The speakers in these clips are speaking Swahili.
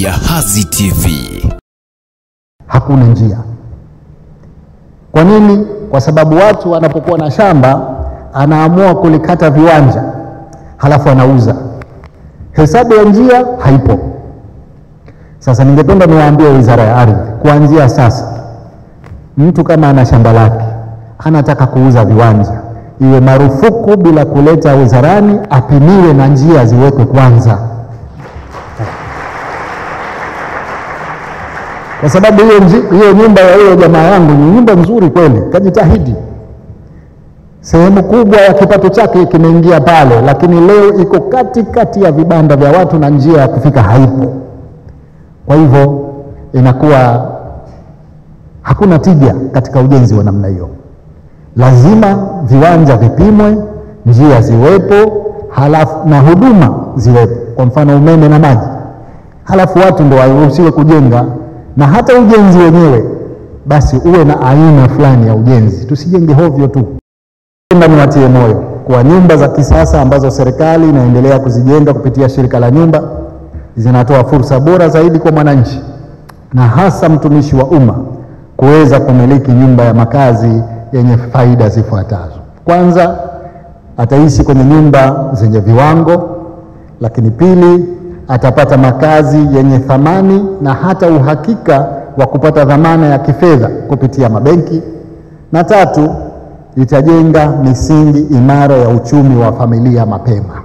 Jahazi TV. Hakuna njia. Kwa nini? Kwa sababu watu wanapokuwa na shamba anaamua kulikata viwanja halafu anauza. Hesabu ya njia haipo. Sasa ningependa niwaambie Wizara ya Ardhi, kuanzia sasa mtu kama ana shamba lake anataka kuuza viwanja, iwe marufuku bila kuleta wizarani, apimiwe na njia ziwekwe kwanza. Kwa sababu hiyo nyumba ya huyo jamaa yangu ni nyumba nzuri kweli, kajitahidi. Sehemu kubwa ya kipato chake kimeingia pale, lakini leo iko katikati ya vibanda vya watu na njia ya kufika haipo. Kwa hivyo inakuwa hakuna tija katika ujenzi wa namna hiyo. Lazima viwanja vipimwe, njia ziwepo, halafu na huduma ziwepo, kwa mfano umeme na maji. Halafu watu ndio waruhusiwe kujenga, na hata ujenzi wenyewe basi uwe na aina fulani ya ujenzi. Tusijenge hovyo tu. Niwatie moyo kwa nyumba za kisasa ambazo serikali inaendelea kuzijenga kupitia shirika la nyumba, zinatoa fursa bora zaidi kwa mwananchi na hasa mtumishi wa umma kuweza kumiliki nyumba ya makazi yenye faida zifuatazo. Kwanza, ataishi kwenye nyumba zenye viwango, lakini pili, atapata makazi yenye thamani na hata uhakika wa kupata dhamana ya kifedha kupitia mabenki, na tatu, itajenga misingi imara ya uchumi wa familia mapema.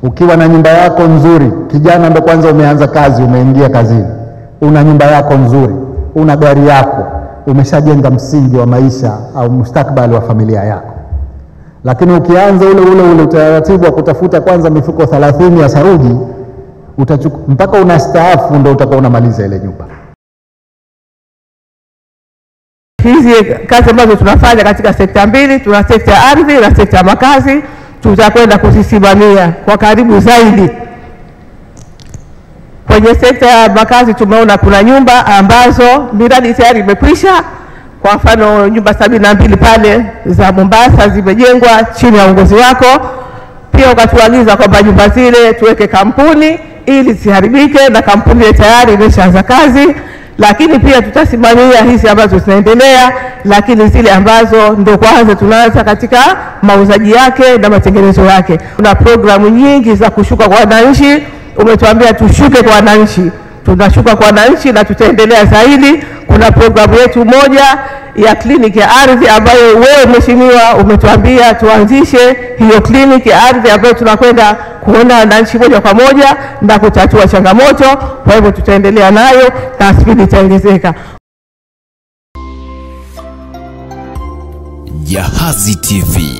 Ukiwa na nyumba yako nzuri, kijana ndo kwanza umeanza kazi, umeingia kazini, una nyumba yako nzuri, una gari yako, umeshajenga msingi wa maisha au mustakabali wa familia yako. Lakini ukianza ule utaratibu wa kutafuta kwanza mifuko 30 ya saruji, mpaka unastaafu ndo utakuwa unamaliza ile nyumba. Hizi kazi ambazo tunafanya katika sekta mbili, tuna sekta ya ardhi na sekta ya makazi, tutakwenda kuzisimamia kwa karibu zaidi. Kwenye sekta ya makazi tumeona kuna nyumba ambazo miradi tayari imekwisha. Kwa mfano nyumba 72 pale za Mombasa zimejengwa chini ya uongozi wako. Pia ukatuagiza kwamba nyumba zile tuweke kampuni ili zisiharibike, na kampuni tayari imeshaanza kazi. Lakini pia tutasimamia hizi ambazo zinaendelea, lakini zile ambazo ndio kwanza tunaanza katika mauzaji yake na matengenezo yake. Kuna programu nyingi za kushuka kwa wananchi. Umetuambia tushuke kwa wananchi, tunashuka kwa wananchi na tutaendelea zaidi. Kuna programu yetu moja ya kliniki ya ardhi ambayo wewe mheshimiwa umetuambia tuanzishe hiyo kliniki ya ardhi ambayo tunakwenda kuona wananchi moja kwa moja na kutatua changamoto. Kwa hivyo tutaendelea nayo na spidi itaongezeka. Jahazi TV.